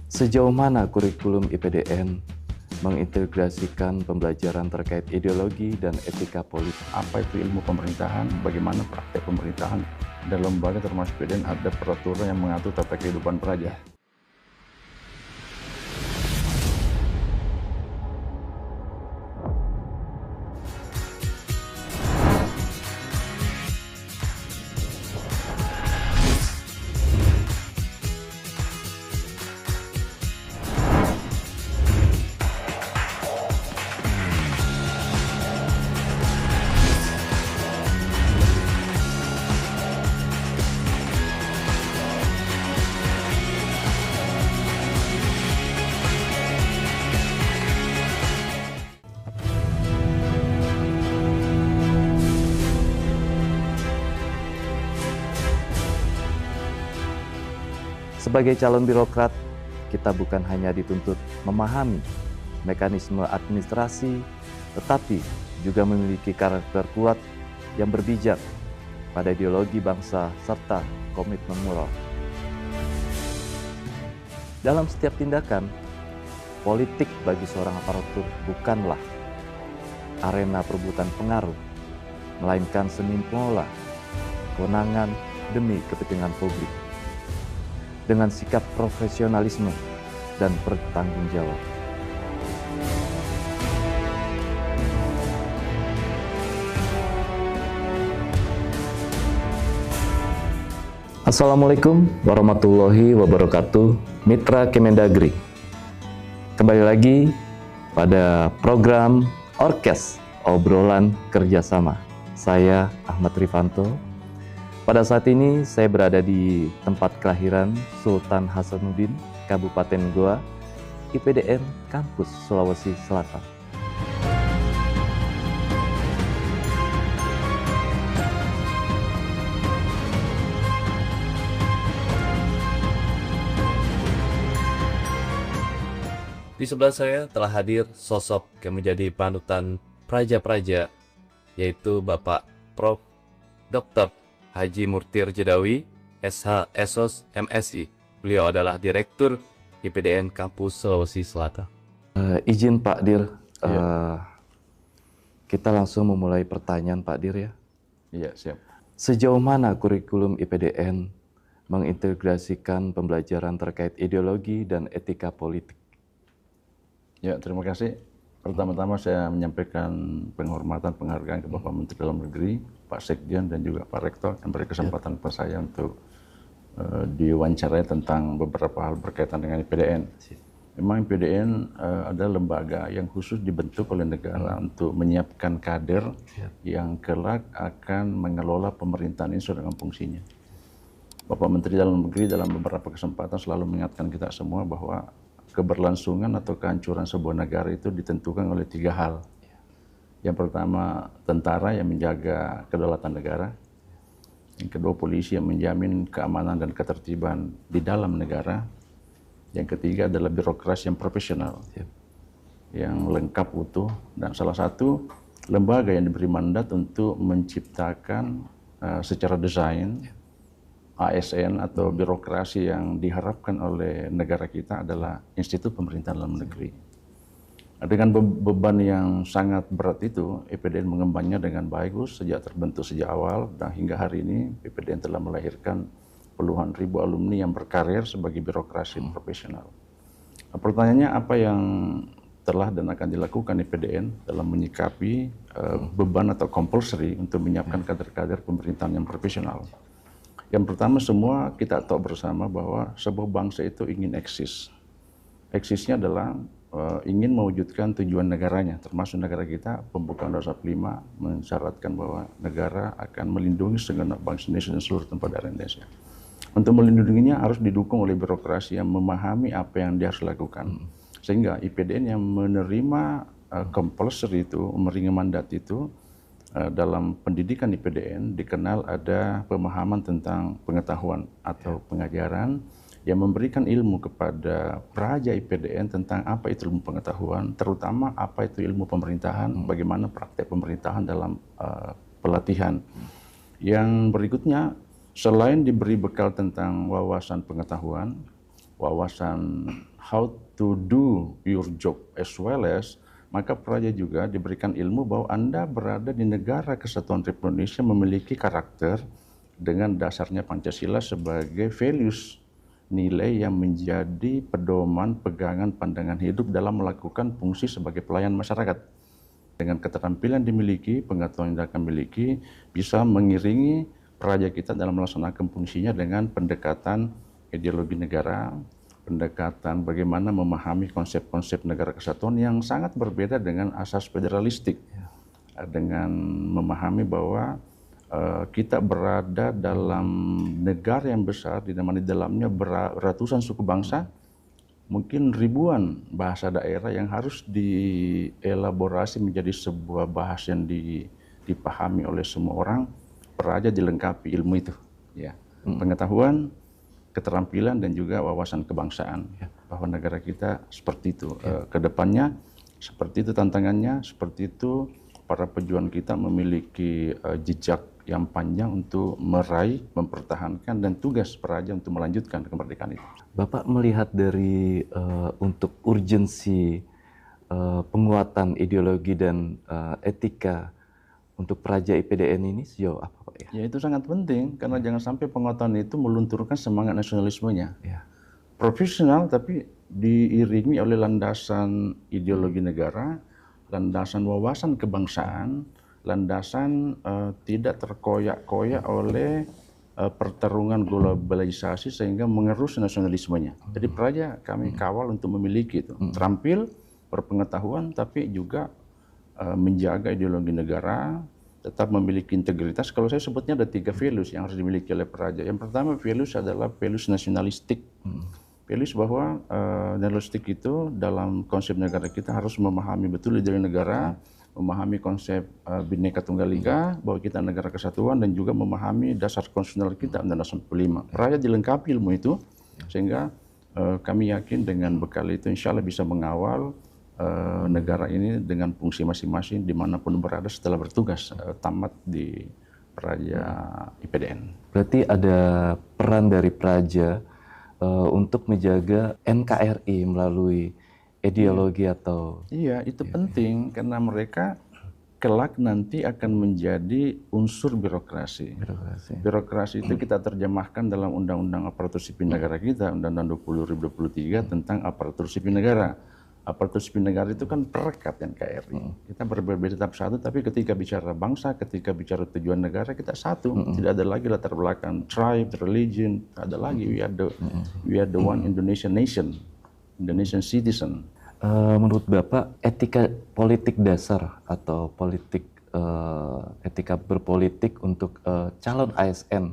Sejauh mana kurikulum IPDN mengintegrasikan pembelajaran terkait ideologi dan etika politik? Apa itu ilmu pemerintahan, bagaimana praktek pemerintahan. Dalam lembaga termasuk IPDN ada peraturan yang mengatur tata kehidupan praja. Sebagai calon birokrat, kita bukan hanya dituntut memahami mekanisme administrasi, tetapi juga memiliki karakter kuat yang berbijak pada ideologi bangsa serta komitmen moral. Dalam setiap tindakan, politik bagi seorang aparatur bukanlah arena perebutan pengaruh, melainkan seni mengolah kewenangan demi kepentingan publik dengan sikap profesionalisme dan bertanggung jawab. Assalamualaikum warahmatullahi wabarakatuh, Mitra Kemendagri. Kembali lagi pada program Orkes Obrolan Kerjasama. Saya Ahmad Rifanto. Pada saat ini saya berada di tempat kelahiran Sultan Hasanuddin, Kabupaten Goa, IPDN Kampus Sulawesi Selatan. Di sebelah saya telah hadir sosok yang menjadi panutan praja-praja, yaitu Bapak Prof. Dr. Haji Murtir Jedawi, SH Esos MSI. Beliau adalah Direktur IPDN Kampus Sulawesi Selatan. Izin Pak Dir, kita langsung memulai pertanyaan Pak Dir ya. Iya, siap. Sejauh mana kurikulum IPDN mengintegrasikan pembelajaran terkait ideologi dan etika politik? Ya, terima kasih. Pertama-tama saya menyampaikan penghormatan, penghargaan ke Bapak Menteri Dalam Negeri, Pak Sekjen, dan juga Pak Rektor yang beri kesempatan kepada saya untuk diwawancarai tentang beberapa hal berkaitan dengan IPDN. Memang IPDN adalah lembaga yang khusus dibentuk oleh negara untuk menyiapkan kader yang kelak akan mengelola pemerintahan ini sesuai dengan fungsinya. Bapak Menteri Dalam Negeri dalam beberapa kesempatan selalu mengingatkan kita semua bahwa keberlangsungan atau kehancuran sebuah negara itu ditentukan oleh 3 hal. Yang pertama, tentara yang menjaga kedaulatan negara. Yang kedua, polisi yang menjamin keamanan dan ketertiban di dalam negara. Yang ketiga adalah birokrasi yang profesional, yang lengkap utuh. Dan salah satu lembaga yang diberi mandat untuk menciptakan secara desain ASN atau birokrasi yang diharapkan oleh negara kita adalah Institut Pemerintahan Dalam Negeri. Dengan beban yang sangat berat itu, IPDN mengembannya dengan bagus sejak terbentuk sejak awal, dan hingga hari ini IPDN telah melahirkan puluhan ribu alumni yang berkarir sebagai birokrasi profesional. Nah, pertanyaannya, apa yang telah dan akan dilakukan IPDN dalam menyikapi beban atau compulsory untuk menyiapkan kader-kader pemerintahan yang profesional? Yang pertama, semua kita tahu bersama bahwa sebuah bangsa itu ingin eksis. Eksisnya adalah ingin mewujudkan tujuan negaranya, termasuk negara kita. Pembukaan Undang-Undang 45 mensyaratkan bahwa negara akan melindungi segenap bangsa Indonesia dan seluruh tempat daerah Indonesia. Untuk melindunginya harus didukung oleh birokrasi yang memahami apa yang dia harus lakukan. Sehingga IPDN yang menerima compulsory itu, menerima mandat itu, dalam pendidikan IPDN dikenal ada pemahaman tentang pengetahuan atau pengajaran yang memberikan ilmu kepada praja IPDN tentang apa itu ilmu pengetahuan, terutama apa itu ilmu pemerintahan, bagaimana praktek pemerintahan dalam pelatihan. Yang berikutnya, selain diberi bekal tentang wawasan pengetahuan, wawasan how to do your job as well as, maka praja juga diberikan ilmu bahwa Anda berada di negara kesatuan Republik Indonesia memiliki karakter dengan dasarnya Pancasila sebagai values, nilai yang menjadi pedoman pegangan pandangan hidup dalam melakukan fungsi sebagai pelayan masyarakat. Dengan keterampilan dimiliki, pengetahuan yang akan miliki, bisa mengiringi praja kita dalam melaksanakan fungsinya dengan pendekatan ideologi negara, pendekatan bagaimana memahami konsep-konsep negara kesatuan yang sangat berbeda dengan asas federalistik. Dengan memahami bahwa kita berada dalam negara yang besar, di mana di dalamnya ratusan suku bangsa, mungkin ribuan bahasa daerah yang harus dielaborasi menjadi sebuah bahasa yang dipahami oleh semua orang. Praja dilengkapi ilmu itu, ya, pengetahuan, keterampilan dan juga wawasan kebangsaan, bahwa negara kita seperti itu. Kedepannya seperti itu tantangannya, seperti itu para pejuang kita memiliki jejak yang panjang untuk meraih, mempertahankan, dan tugas praja untuk melanjutkan kemerdekaan itu. Bapak melihat dari untuk urgensi penguatan ideologi dan etika untuk praja IPDN ini sejauh apa, Pak? Ya, itu sangat penting, karena jangan sampai penguatan itu melunturkan semangat nasionalismenya. Profesional tapi diiringi oleh landasan ideologi negara, landasan wawasan kebangsaan, landasan tidak terkoyak-koyak oleh pertarungan globalisasi sehingga mengerus nasionalismenya. Jadi praja kami kawal untuk memiliki itu, terampil, berpengetahuan, tapi juga menjaga ideologi negara, tetap memiliki integritas. Kalau saya sebutnya ada 3 values yang harus dimiliki oleh praja. Yang pertama values adalah values nasionalistik. Values bahwa nasionalistik itu dalam konsep negara kita harus memahami betul ideologi negara, memahami konsep Bhinneka Tunggal Ika, bahwa kita negara kesatuan, dan juga memahami dasar konstitusional kita Undang-Undang 45. Praja dilengkapi ilmu itu, sehingga kami yakin dengan bekal itu insya Allah bisa mengawal negara ini dengan fungsi masing-masing dimanapun berada setelah bertugas tamat di praja IPDN. Berarti ada peran dari praja untuk menjaga NKRI melalui ideologi atau... Iya, itu penting karena mereka kelak nanti akan menjadi unsur birokrasi. Birokrasi itu kita terjemahkan dalam Undang-Undang Aparatur Sipil Negara kita, Undang-Undang 20/2023 tentang Aparatur Sipil Negara. Aparatur sipil negara itu kan perekat NKRI. Kita berbeda tetap satu, tapi ketika bicara bangsa, ketika bicara tujuan negara, kita satu. Tidak ada lagi latar belakang tribe, religion, ada lagi. We are the one Indonesian nation, Indonesian citizen. Menurut Bapak, etika politik dasar atau politik etika berpolitik untuk calon ASN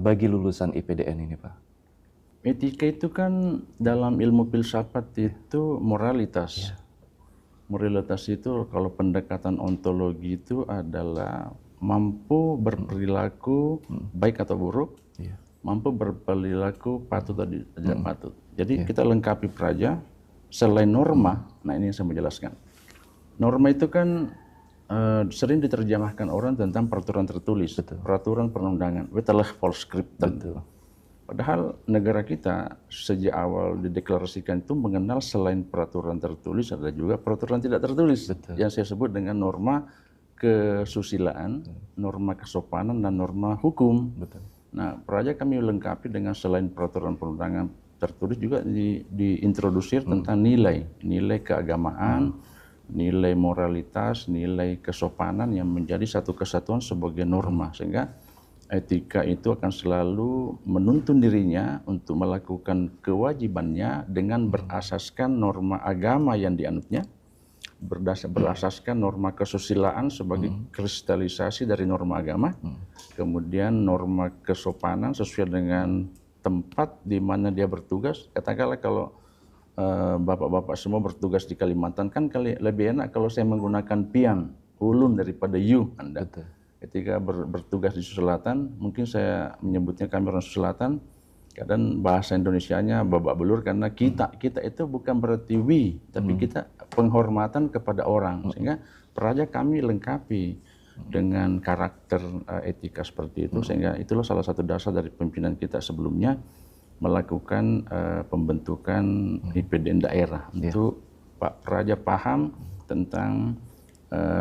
bagi lulusan IPDN ini, Pak? Etika itu kan dalam ilmu filsafat itu moralitas. Moralitas itu kalau pendekatan ontologi itu adalah mampu berperilaku baik atau buruk, mampu berperilaku patut atau tidak patut. Jadi kita lengkapi praja selain norma. Nah, ini yang saya menjelaskan. Norma itu kan sering diterjemahkan orang tentang peraturan tertulis, peraturan perundangan, itulah false script. Padahal negara kita sejak awal dideklarasikan itu mengenal selain peraturan tertulis ada juga peraturan tidak tertulis. Yang saya sebut dengan norma kesusilaan, norma kesopanan, dan norma hukum. Nah, praja kami lengkapi dengan selain peraturan perundangan tertulis juga diintrodusir tentang nilai keagamaan, nilai moralitas, nilai kesopanan yang menjadi satu kesatuan sebagai norma, sehingga etika itu akan selalu menuntun dirinya untuk melakukan kewajibannya dengan berasaskan norma agama yang dianutnya, berasaskan norma kesusilaan sebagai kristalisasi dari norma agama, kemudian norma kesopanan sesuai dengan tempat di mana dia bertugas. Katakanlah kalau bapak-bapak semua bertugas di Kalimantan, kan lebih enak kalau saya menggunakan pian, ulun daripada you Anda. Ketika bertugas di Sulawesi Selatan, mungkin saya menyebutnya kami orang Sulawesi Selatan, kadang bahasa Indonesianya babak belur karena kita itu bukan berarti we, tapi kita penghormatan kepada orang. Sehingga praja kami lengkapi dengan karakter etika seperti itu, sehingga itulah salah satu dasar dari pimpinan kita sebelumnya melakukan pembentukan IPDN daerah untuk Pak Praja paham tentang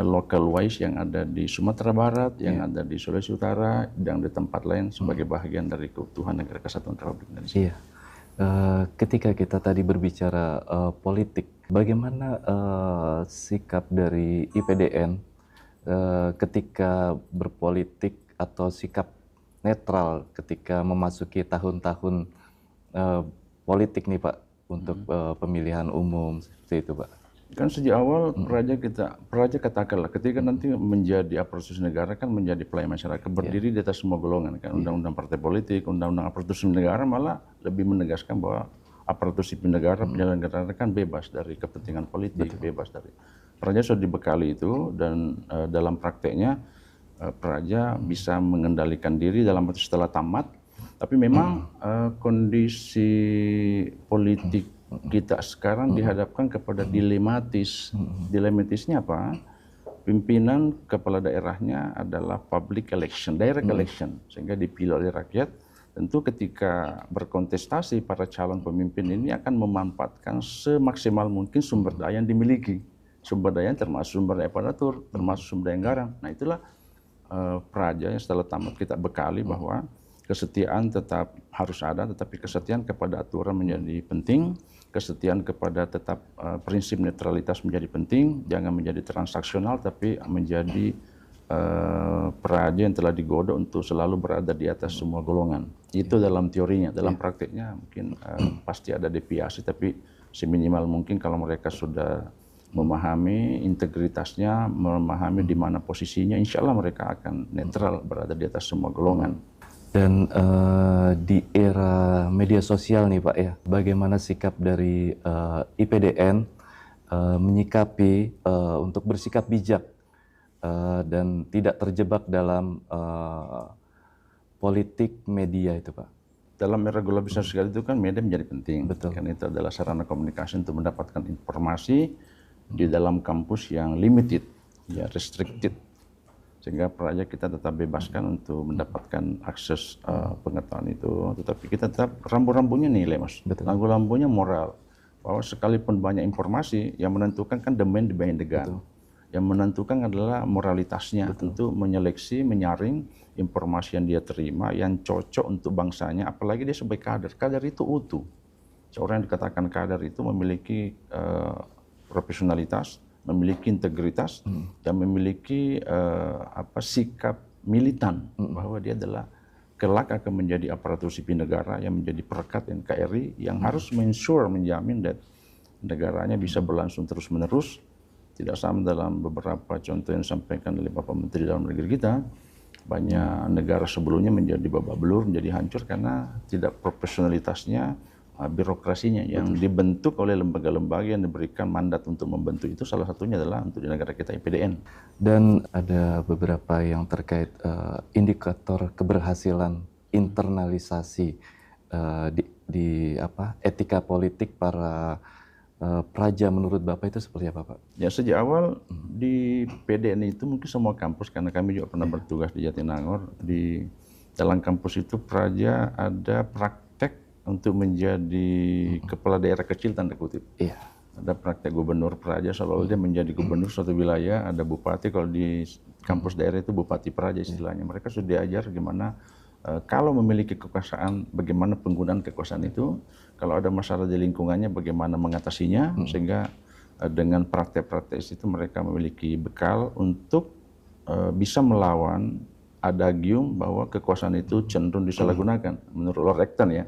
local wise yang ada di Sumatera Barat, yang ada di Sulawesi Utara, dan di tempat lain sebagai bagian dari keutuhan negara kesatuan Republik Indonesia. Iya. Ketika kita tadi berbicara politik, bagaimana sikap dari IPDN ketika berpolitik atau sikap netral ketika memasuki tahun-tahun politik nih Pak untuk pemilihan umum seperti itu Pak? Kan sejak awal Praja katakanlah ketika nanti menjadi aparatur sipil negara kan menjadi pelayan masyarakat berdiri di atas semua golongan kan, undang-undang partai politik, undang-undang aparatur sipil negara malah lebih menegaskan bahwa aparatur sipil negara penyelenggara negara kan bebas dari kepentingan politik, bebas dari. Praja sudah dibekali itu dan dalam prakteknya Praja bisa mengendalikan diri dalam arti setelah tamat, tapi memang kondisi politik kita sekarang dihadapkan kepada dilematis. Dilematisnya apa? Pimpinan kepala daerahnya adalah public election, direct election, sehingga dipilih oleh rakyat. Tentu ketika berkontestasi para calon pemimpin ini akan memanfaatkan semaksimal mungkin sumber daya yang dimiliki. Sumber daya termasuk sumber daya aparatur, termasuk sumber daya anggaran. Nah itulah Praja yang setelah tamat kita bekali bahwa kesetiaan tetap harus ada, tetapi kesetiaan kepada aturan menjadi penting. Kesetiaan kepada tetap prinsip netralitas menjadi penting, jangan menjadi transaksional, tapi menjadi Praja yang telah digodok untuk selalu berada di atas semua golongan. Itu dalam teorinya, dalam praktiknya mungkin pasti ada deviasi, tapi seminimal mungkin kalau mereka sudah memahami integritasnya, memahami di mana posisinya, insya Allah mereka akan netral berada di atas semua golongan. Dan di era media sosial nih Pak ya, bagaimana sikap dari IPDN menyikapi untuk bersikap bijak dan tidak terjebak dalam politik media itu Pak? Dalam era globalisasi sekali itu kan media menjadi penting. Betul. Karena itu adalah sarana komunikasi untuk mendapatkan informasi di dalam kampus yang limited, ya restricted. Sehingga Praja kita tetap bebaskan untuk mendapatkan akses pengetahuan itu, tetapi kita tetap rambu-rambunya nilai Mas, rambu-rambunya moral, bahwa sekalipun banyak informasi yang menentukan kan domain di banyak negara, yang menentukan adalah moralitasnya untuk menyeleksi, menyaring informasi yang dia terima yang cocok untuk bangsanya, apalagi dia sebagai kader. Kader itu utuh, seorang yang dikatakan kader itu memiliki profesionalitas, memiliki integritas, dan memiliki sikap militan bahwa dia adalah kelak akan menjadi aparatur sipil negara yang menjadi perekat NKRI yang harus menjamin that negaranya bisa berlangsung terus-menerus. Tidak sama dalam beberapa contoh yang disampaikan oleh Bapak Menteri Dalam Negeri kita, banyak negara sebelumnya menjadi babak belur, menjadi hancur karena tidak profesionalitasnya, birokrasinya yang dibentuk oleh lembaga-lembaga yang diberikan mandat untuk membentuk itu, salah satunya adalah untuk di negara kita IPDN. Dan ada beberapa yang terkait indikator keberhasilan internalisasi di etika politik para praja menurut Bapak itu seperti apa Pak? Ya sejak awal di PDN itu mungkin semua kampus, karena kami juga pernah bertugas di Jatinangor, di dalam kampus itu praja ada praktek untuk menjadi kepala daerah kecil tanda kutip. Iya. Ada praktek gubernur praja, seolah-olah dia menjadi gubernur suatu wilayah, ada bupati, kalau di kampus daerah itu bupati praja istilahnya. Mereka sudah diajar gimana kalau memiliki kekuasaan, bagaimana penggunaan kekuasaan itu, kalau ada masalah di lingkungannya, bagaimana mengatasinya, sehingga dengan praktek-praktek itu mereka memiliki bekal untuk bisa melawan adagium bahwa kekuasaan itu cenderung disalahgunakan. Menurut Lord Acton ya,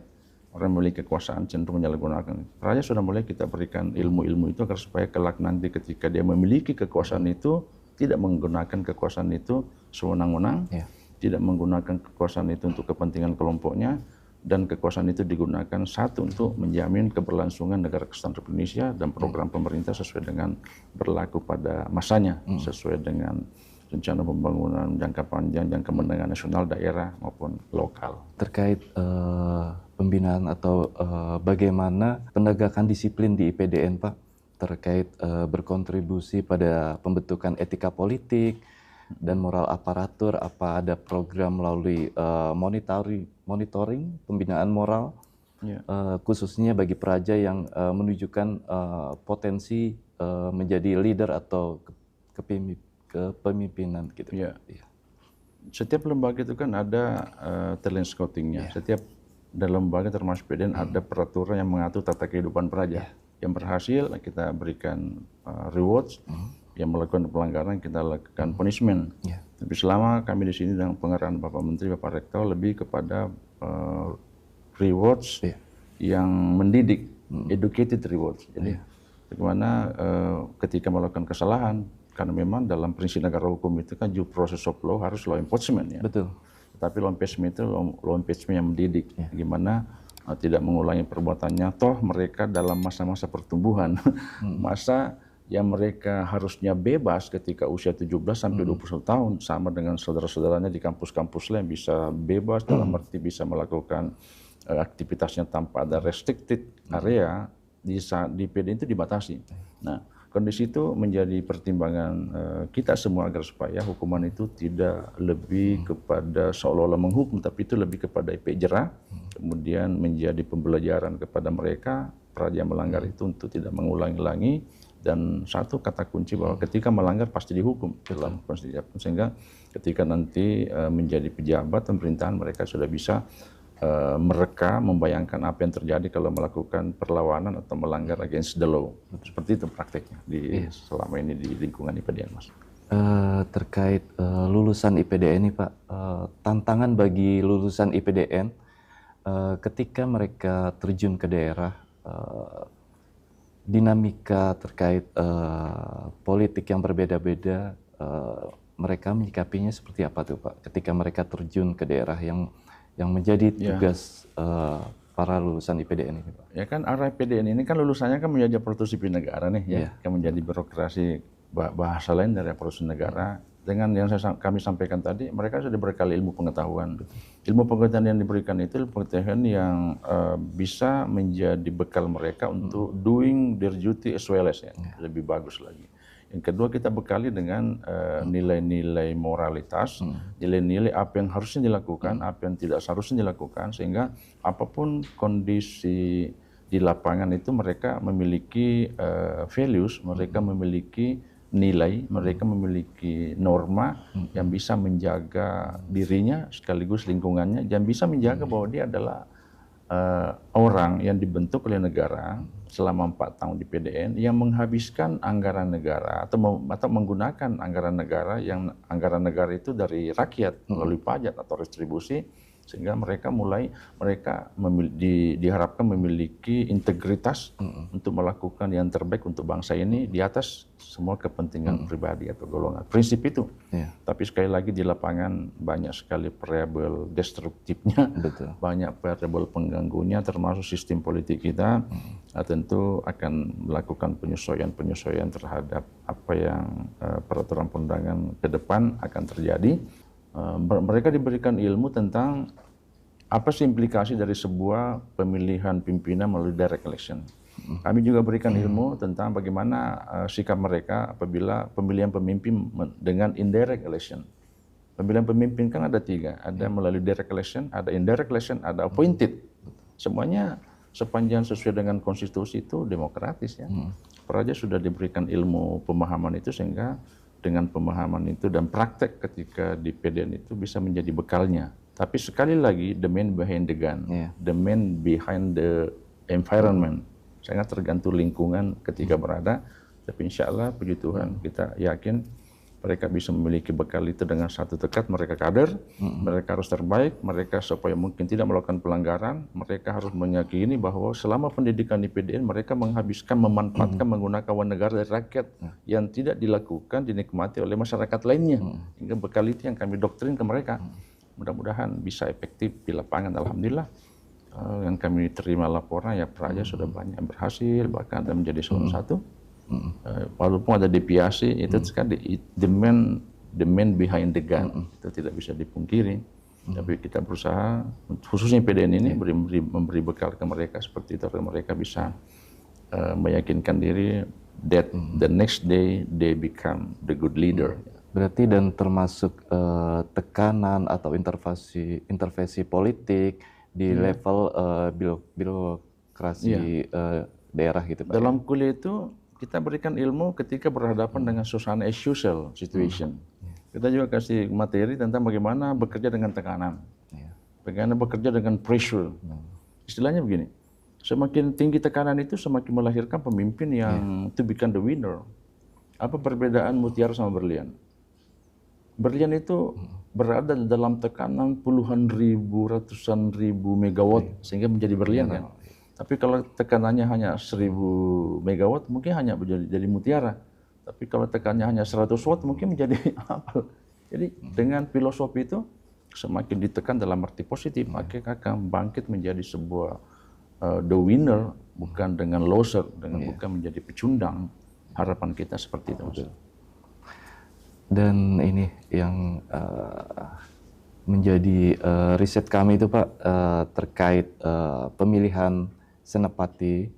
orang memiliki kekuasaan cenderung menyalahgunakan. Praja sudah mulai kita berikan ilmu-ilmu itu agar supaya kelak nanti ketika dia memiliki kekuasaan itu, tidak menggunakan kekuasaan itu sewenang-wenang, tidak menggunakan kekuasaan itu untuk kepentingan kelompoknya, dan kekuasaan itu digunakan satu untuk menjamin keberlangsungan negara kesatuan Republik Indonesia dan program pemerintah sesuai dengan berlaku pada masanya, sesuai dengan rencana pembangunan jangka panjang, jangka menengah nasional, daerah maupun lokal. Terkait pembinaan atau bagaimana penegakan disiplin di IPDN Pak terkait berkontribusi pada pembentukan etika politik dan moral aparatur, apa ada program melalui monitoring pembinaan moral khususnya bagi Praja yang menunjukkan potensi menjadi leader atau kepemimpinan gitu. Ya. Setiap lembaga itu kan ada talent scoutingnya. Setiap dalam lembaga termasuk PDN ada peraturan yang mengatur tata kehidupan Praja. Yang berhasil kita berikan rewards, yang melakukan pelanggaran kita lakukan punishment. Tapi selama kami di sini dengan pengarahan Bapak Menteri, Bapak Rektor lebih kepada rewards yang mendidik, educated rewards. Jadi bagaimana ketika melakukan kesalahan, karena memang dalam prinsip negara hukum itu kan due process of law harus law enforcement ya. Betul. Tapi law enforcement itu law enforcement yang mendidik. Gimana tidak mengulangi perbuatannya, toh mereka dalam masa-masa pertumbuhan, masa yang mereka harusnya bebas ketika usia 17 sampai 21 tahun, sama dengan saudara-saudaranya di kampus-kampus lain bisa bebas dalam arti bisa melakukan aktivitasnya tanpa ada restricted area, di PD itu dibatasi. Nah, kondisi itu menjadi pertimbangan kita semua agar supaya hukuman itu tidak lebih kepada seolah-olah menghukum, tapi itu lebih kepada efek jerah, kemudian menjadi pembelajaran kepada mereka Praja melanggar itu untuk tidak mengulangi-ulangi, dan satu kata kunci bahwa ketika melanggar pasti dihukum dalam konstitusi, sehingga ketika nanti menjadi pejabat pemerintahan mereka sudah bisa mereka membayangkan apa yang terjadi kalau melakukan perlawanan atau melanggar against the law. Seperti itu prakteknya selama ini di lingkungan IPDN, Mas. Terkait lulusan IPDN ini, Pak, tantangan bagi lulusan IPDN ketika mereka terjun ke daerah, dinamika terkait politik yang berbeda-beda, mereka menyikapinya seperti apa tuh, Pak? Ketika mereka terjun ke daerah yang menjadi tugas para lulusan IPDN ini, Pak. Ya kan arah IPDN ini kan lulusannya kan menjadi aparatur sipil negara nih, yang menjadi birokrasi, bahasa lain dari aparatur negara. Dengan yang kami sampaikan tadi, mereka sudah berkali ilmu pengetahuan. Ilmu pengetahuan yang diberikan itu ilmu pengetahuan yang bisa menjadi bekal mereka untuk doing their duty as well as lebih bagus lagi. Yang kedua, kita bekali dengan nilai-nilai moralitas, nilai-nilai apa yang harusnya dilakukan, apa yang tidak seharusnya dilakukan, sehingga apapun kondisi di lapangan itu mereka memiliki values, mereka memiliki nilai, mereka memiliki norma yang bisa menjaga dirinya sekaligus lingkungannya, dan bisa menjaga bahwa dia adalah orang yang dibentuk oleh negara selama 4 tahun di PDN yang menghabiskan anggaran negara atau menggunakan anggaran negara, yang anggaran negara itu dari rakyat melalui pajak atau retribusi, sehingga mereka diharapkan memiliki integritas untuk melakukan yang terbaik untuk bangsa ini di atas semua kepentingan pribadi atau golongan. Prinsip itu. Tapi sekali lagi di lapangan banyak sekali variabel destruktifnya, banyak variabel pengganggunya, termasuk sistem politik kita. Tentu akan melakukan penyesuaian terhadap apa yang peraturan perundangan ke depan akan terjadi. Mereka diberikan ilmu tentang apa sih implikasi dari sebuah pemilihan pimpinan melalui direct election. Kami juga berikan ilmu tentang bagaimana sikap mereka apabila pemilihan pemimpin dengan indirect election. Pemilihan pemimpin kan ada 3, ada melalui direct election, ada indirect election, ada appointed. Semuanya sepanjang sesuai dengan konstitusi itu demokratis ya. Praja sudah diberikan ilmu pemahaman itu, sehingga dengan pemahaman itu dan praktek ketika di PDN itu bisa menjadi bekalnya. Tapi sekali lagi, the man behind the gun, the man behind the environment, sangat tergantung lingkungan ketika berada. Tapi insya Allah, puji Tuhan, kita yakin mereka bisa memiliki bekal itu dengan satu tekad, mereka kader, mereka harus terbaik, mereka supaya mungkin tidak melakukan pelanggaran, mereka harus meyakini bahwa selama pendidikan di PDN mereka menghabiskan, memanfaatkan, menggunakan uang negara dari rakyat yang tidak dilakukan, dinikmati oleh masyarakat lainnya. Hingga bekal itu yang kami doktrin ke mereka. Mudah-mudahan bisa efektif di lapangan. Alhamdulillah, yang kami terima laporan ya Praja sudah banyak berhasil, bahkan ada menjadi salah satu. Walaupun ada deviasi, itu sekali the man behind the gun, itu tidak bisa dipungkiri. Tapi kita berusaha, khususnya PDN ini, memberi bekal ke mereka seperti itu, agar mereka bisa meyakinkan diri that the next day they become the good leader. Berarti dan termasuk tekanan atau intervensi politik di level birokrasi daerah gitu Pak. Dalam kuliah itu kita berikan ilmu ketika berhadapan dengan suasana as usual situation. Kita juga kasih materi tentang bagaimana bekerja dengan tekanan, bagaimana bekerja dengan pressure. Istilahnya begini, semakin tinggi tekanan itu semakin melahirkan pemimpin yang to become the winner. Apa perbedaan mutiara sama berlian? Berlian itu berada dalam tekanan puluhan ribu, ratusan ribu megawatt sehingga menjadi berlian kan. Tapi kalau tekanannya hanya 1000 megawatt mungkin hanya jadi mutiara. Tapi kalau tekanannya hanya 100 watt mungkin menjadi apa? Jadi dengan filosofi itu semakin ditekan dalam arti positif, maka akan bangkit menjadi sebuah the winner, bukan dengan loser, bukan menjadi pecundang. Harapan kita seperti itu. Mas. Dan ini yang menjadi riset kami itu Pak terkait pemilihan Senapati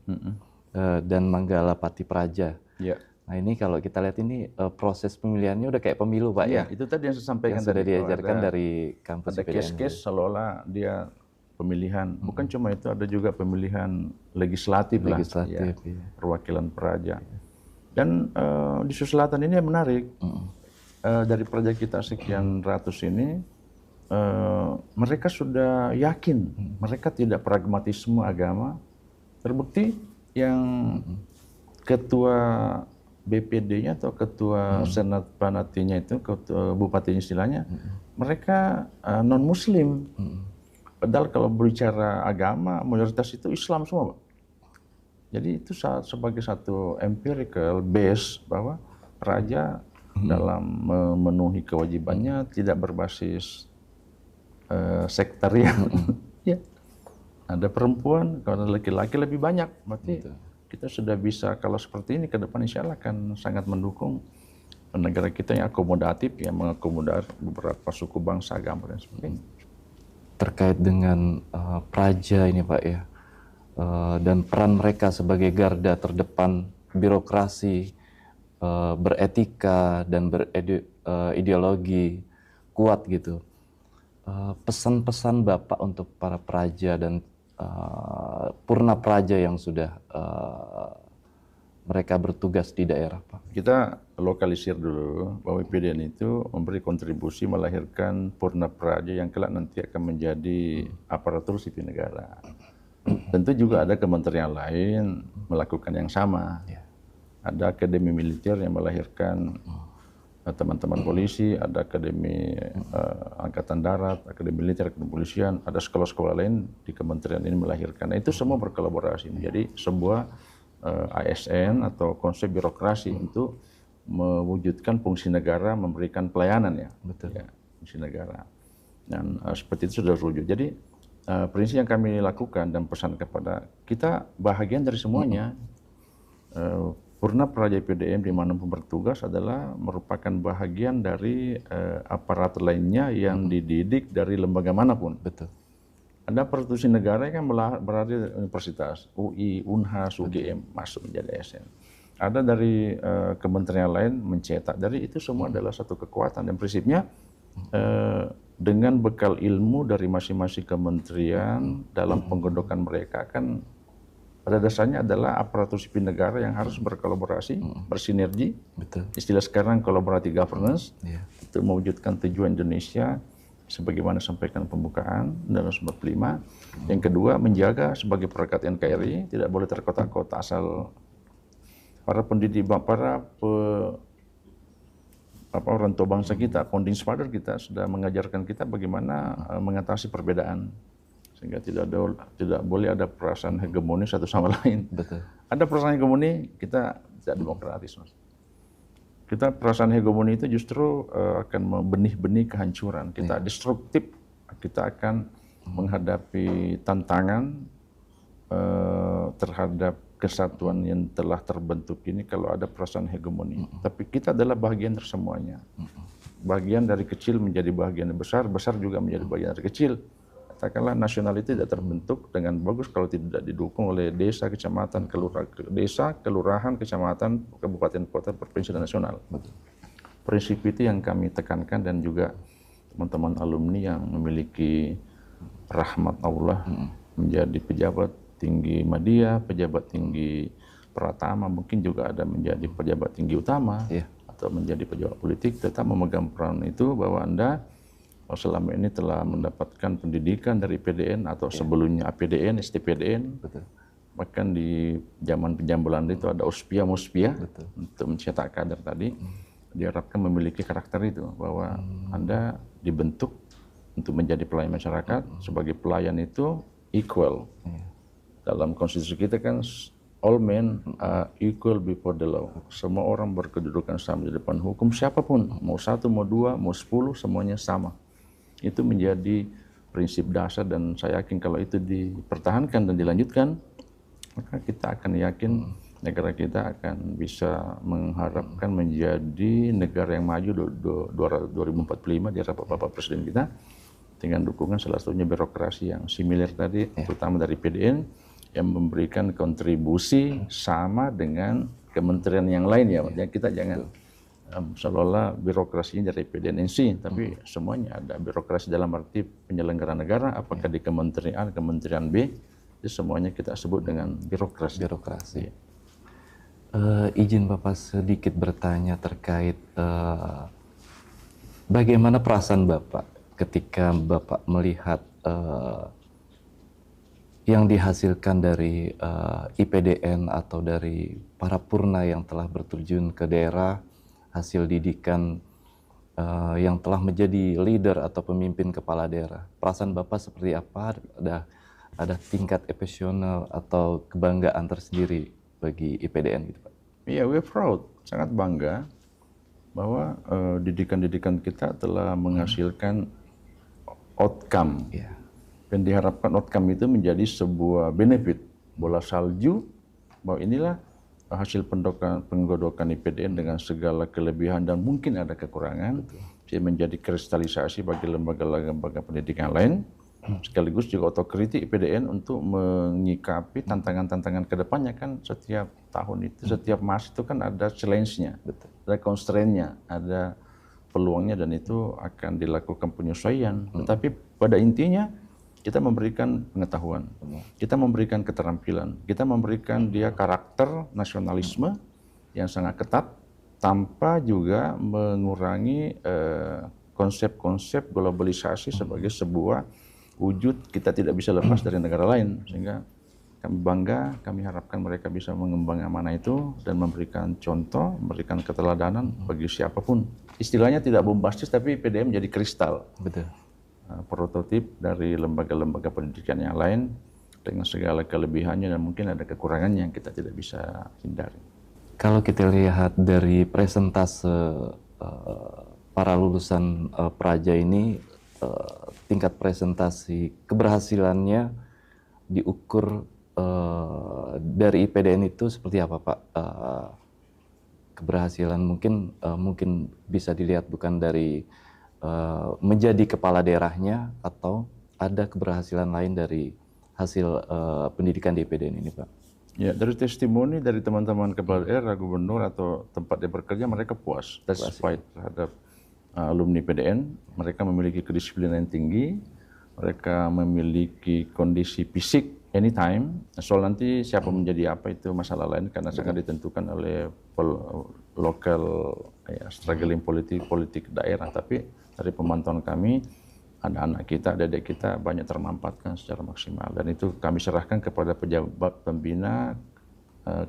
dan Manggala Pati Praja. Ya. Nah ini kalau kita lihat ini proses pemilihannya udah kayak pemilu Pak ya. Itu tadi yang saya sampaikan yang sudah tadi. diajarkan dari kampus ada IPDN. case-case seolah-olah dia pemilihan, bukan cuma itu, ada juga pemilihan legislatif lah, ya, perwakilan Praja. Dan di Sulawesi Selatan ini yang menarik, dari Praja kita sekian ratus ini, mereka sudah yakin, mereka tidak pragmatisme agama. Terbukti yang ketua BPD-nya atau ketua Senat Panatinya itu, ketua bupatinya istilahnya, mereka non-Muslim. Padahal kalau berbicara agama, mayoritas itu Islam semua, Pak. Jadi itu sebagai satu empirical base bahwa Praja dalam memenuhi kewajibannya tidak berbasis sektarian. Ya. Ada perempuan, kalau ada laki-laki lebih banyak. Berarti kita sudah bisa, kalau seperti ini ke depan insya Allah akan sangat mendukung negara kita yang akomodatif, yang mengakomodasi beberapa suku bangsa, agama dan sebagainya. Terkait dengan Praja ini Pak ya, dan peran mereka sebagai garda terdepan birokrasi, beretika dan berideologi kuat gitu. Pesan-pesan Bapak untuk para praja dan purna praja yang sudah mereka bertugas di daerah, Pak. Kita lokalisir dulu bahwa IPDN itu memberi kontribusi melahirkan purna praja yang kelak nanti akan menjadi aparatur sipil negara. Tentu juga ada kementerian lain melakukan yang sama. Ada akademi militer yang melahirkan teman-teman polisi, ada akademi angkatan darat, akademi militer, akademi kepolisian, ada sekolah-sekolah lain di kementerian ini melahirkan. Nah, itu semua berkolaborasi menjadi sebuah ASN atau konsep birokrasi untuk mewujudkan fungsi negara, memberikan pelayanan ya. Betul. Ya, fungsi negara. Dan seperti itu sudah terwujud. Jadi prinsip yang kami lakukan dan pesan kepada kita, bahagian dari semuanya. Purna Praja IPDN dimanapun bertugas adalah merupakan bahagian dari aparat lainnya yang dididik dari lembaga manapun. Betul. Ada aparatur sipil negara yang berada di universitas, UI, Unhas, UGM, masuk menjadi ASN. Ada dari kementerian lain mencetak. Dari itu semua adalah satu kekuatan dan prinsipnya dengan bekal ilmu dari masing-masing kementerian dalam penggodokan mereka kan pada dasarnya adalah aparatur sipil negara yang harus berkolaborasi, bersinergi. Betul. Istilah sekarang collaborative governance, Itu mewujudkan tujuan Indonesia sebagaimana sampaikan pembukaan dalam 45. Yang kedua, menjaga sebagai perekat NKRI, tidak boleh terkotak-kotak asal para pendidik, orang tua bangsa kita, founding father kita sudah mengajarkan kita bagaimana mengatasi perbedaan. Sehingga tidak boleh ada perasaan hegemoni satu sama lain. Betul. Ada perasaan hegemoni, kita tidak demokratis, Mas. Kita perasaan hegemoni itu justru akan benih-benih kehancuran. Kita destruktif, kita akan menghadapi tantangan terhadap kesatuan yang telah terbentuk ini kalau ada perasaan hegemoni. Tapi kita adalah bagian dari semuanya. Bagian dari kecil menjadi bagian yang besar, besar juga menjadi bagian dari kecil. Katakanlah nasional itu tidak terbentuk dengan bagus kalau tidak didukung oleh desa, kecamatan, kelurahan, kecamatan, kabupaten, kota, provinsi, dan nasional. Betul. Prinsip itu yang kami tekankan dan juga teman-teman alumni yang memiliki rahmat Allah menjadi pejabat tinggi media, pejabat tinggi Pratama, mungkin juga ada menjadi pejabat tinggi utama atau menjadi pejabat politik, tetap memegang peran itu bahwa Anda selama ini telah mendapatkan pendidikan dari PDN atau sebelumnya APDN, STPDN. Betul. Bahkan di zaman pinjam Belanda itu ada Ospia, Muspia untuk mencetak kader tadi. Diharapkan memiliki karakter itu, bahwa Anda dibentuk untuk menjadi pelayan masyarakat. Sebagai pelayan itu equal. Dalam konstitusi kita kan all men are equal before the law. Semua orang berkedudukan sama di depan hukum, siapapun, mau 1, mau 2, mau 10, semuanya sama. Itu menjadi prinsip dasar, dan saya yakin kalau itu dipertahankan dan dilanjutkan, maka kita akan yakin negara kita akan bisa mengharapkan menjadi negara yang maju 2045 di era Bapak Presiden kita, dengan dukungan salah satunya birokrasi yang similar tadi, terutama dari PDN, yang memberikan kontribusi sama dengan kementerian yang lain ya. Maksudnya kita jangan seolah-olah birokrasinya dari PDNNC, tapi semuanya ada birokrasi dalam arti penyelenggara negara, apakah di kementerian A, kementerian B, itu semuanya kita sebut dengan birokrasi. Izin Bapak sedikit bertanya terkait bagaimana perasaan Bapak ketika Bapak melihat yang dihasilkan dari IPDN atau dari para purna yang telah berterjun ke daerah, hasil didikan yang telah menjadi leader atau pemimpin kepala daerah. Perasaan Bapak seperti apa? Ada tingkat emosional atau kebanggaan tersendiri bagi IPDN gitu Pak? Iya, we're proud, sangat bangga bahwa didikan-didikan kita telah menghasilkan outcome. Dan diharapkan outcome itu menjadi sebuah benefit, bola salju, bahwa inilah hasil penggodokan IPDN dengan segala kelebihan dan mungkin ada kekurangan, dia menjadi kristalisasi bagi lembaga-lembaga pendidikan lain, sekaligus juga otokritik IPDN untuk menyikapi tantangan-tantangan ke depannya. Kan setiap tahun itu, setiap masa itu kan ada challenge-nya, ada constraint-nya, ada peluangnya, dan itu akan dilakukan penyesuaian. Tetapi pada intinya, kita memberikan pengetahuan, kita memberikan keterampilan, kita memberikan dia karakter nasionalisme yang sangat ketat, tanpa juga mengurangi konsep-konsep globalisasi sebagai sebuah wujud kita tidak bisa lepas dari negara lain. Sehingga kami bangga, kami harapkan mereka bisa mengembangkan amanah itu dan memberikan contoh, memberikan keteladanan bagi siapapun. Istilahnya tidak bombastis, tapi PDM menjadi kristal. Betul. Prototip dari lembaga-lembaga pendidikan yang lain dengan segala kelebihannya dan mungkin ada kekurangannya yang kita tidak bisa hindari. Kalau kita lihat dari presentase para lulusan Praja ini, tingkat presentasi keberhasilannya diukur dari IPDN itu seperti apa Pak? Keberhasilan mungkin bisa dilihat bukan dari menjadi kepala daerahnya, atau ada keberhasilan lain dari hasil pendidikan di IPDN ini Pak? Ya, dari testimoni dari teman-teman kepala daerah, gubernur atau tempat dia bekerja, mereka puas, satisfied terhadap alumni PDN. Mereka memiliki kedisiplinan yang tinggi, mereka memiliki kondisi fisik anytime. Soal nanti siapa menjadi apa itu masalah lain, karena sangat ditentukan oleh lokal struggling politik daerah. Tapi dari pemantauan kami, anak-anak kita, adik-adik kita banyak termampatkan secara maksimal, dan itu kami serahkan kepada pejabat pembina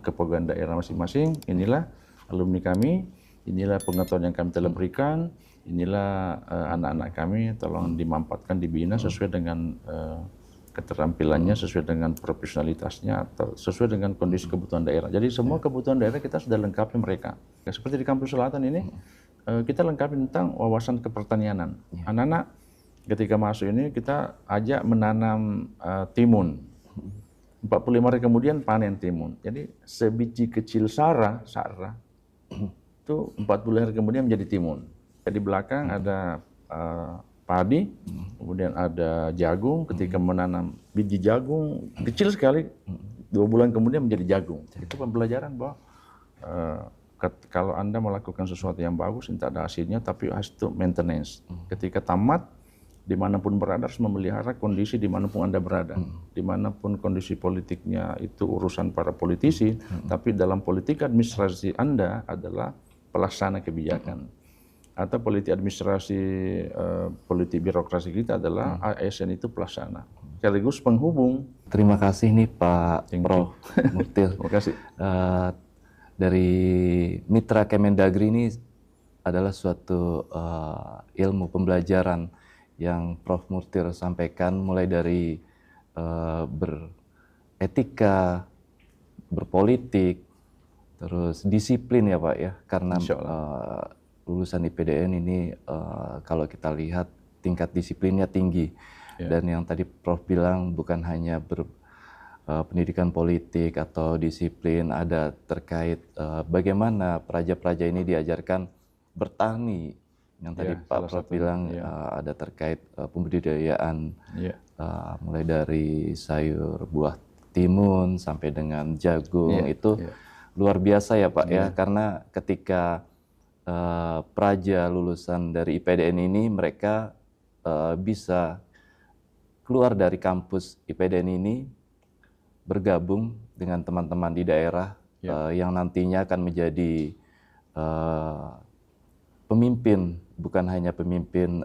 kepegawaian daerah masing-masing. Inilah alumni kami, inilah pengetahuan yang kami telah berikan, inilah anak-anak kami, tolong dimampatkan, dibina sesuai dengan keterampilannya, sesuai dengan profesionalitasnya, atau sesuai dengan kondisi kebutuhan daerah. Jadi semua kebutuhan daerah kita sudah lengkapi mereka. Ya, seperti di kampus selatan ini, kita lengkapi tentang wawasan kepertanianan. Anak-anak ketika masuk ini kita ajak menanam timun. 45 hari kemudian panen timun. Jadi sebiji kecil sarah itu 40 hari kemudian menjadi timun. Jadi belakang ada padi, kemudian ada jagung. Ketika menanam biji jagung kecil sekali, 2 bulan kemudian menjadi jagung. Itu pembelajaran bahwa kalau Anda melakukan sesuatu yang bagus, tidak ada hasilnya, tapi harus itu maintenance. Ketika tamat, dimanapun berada harus memelihara kondisi dimanapun Anda berada. Dimanapun kondisi politiknya itu urusan para politisi, tapi dalam politik administrasi Anda adalah pelaksana kebijakan. Atau politik administrasi, politik birokrasi kita adalah ASN itu pelaksana. Sekaligus penghubung. Terima kasih nih Pak Prof. Murtir. Terima kasih. Dari Mitra Kemendagri ini adalah suatu ilmu pembelajaran yang Prof. Murtir sampaikan, mulai dari beretika, berpolitik, terus disiplin ya Pak ya, karena lulusan IPDN ini kalau kita lihat tingkat disiplinnya tinggi. Dan yang tadi Prof bilang bukan hanya pendidikan politik atau disiplin, ada terkait bagaimana praja-praja ini diajarkan bertani. Yang tadi Pak Prof bilang ada terkait pembudidayaan, mulai dari sayur buah timun sampai dengan jagung, itu luar biasa ya Pak ya, karena ketika praja lulusan dari IPDN ini mereka bisa keluar dari kampus IPDN ini, bergabung dengan teman-teman di daerah yang nantinya akan menjadi pemimpin, bukan hanya pemimpin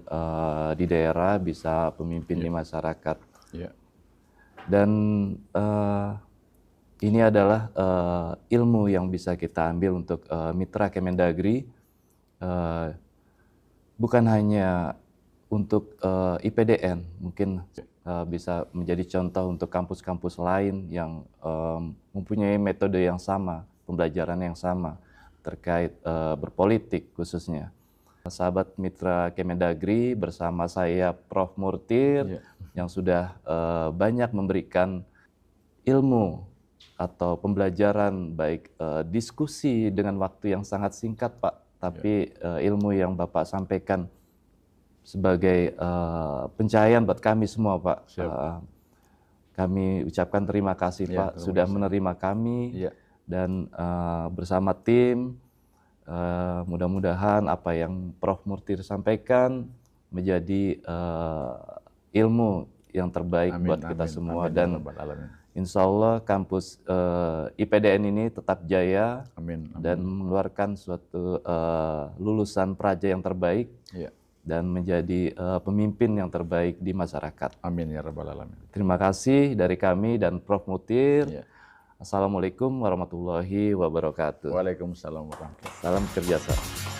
di daerah, bisa pemimpin di masyarakat. Dan ini adalah ilmu yang bisa kita ambil untuk Mitra Kemendagri, bukan hanya untuk IPDN, mungkin bisa menjadi contoh untuk kampus-kampus lain yang mempunyai metode yang sama, pembelajaran yang sama terkait berpolitik khususnya. Sahabat Mitra Kemendagri, bersama saya Prof. Murtir yang sudah banyak memberikan ilmu atau pembelajaran, baik diskusi dengan waktu yang sangat singkat Pak, tapi ilmu yang Bapak sampaikan sebagai pencahayaan buat kami semua Pak. Kami ucapkan terima kasih Pak sudah menerima kami, dan bersama tim mudah-mudahan apa yang Prof. Murtir sampaikan menjadi ilmu yang terbaik buat kita semua. Dan insya Allah kampus IPDN ini tetap jaya dan mengeluarkan suatu lulusan praja yang terbaik dan menjadi pemimpin yang terbaik di masyarakat. Amin ya rabbal alamin. Terima kasih dari kami dan Prof. Murtir. Assalamualaikum warahmatullahi wabarakatuh. Waalaikumsalam warahmatullahi wabarakatuh. Salam kerjasama.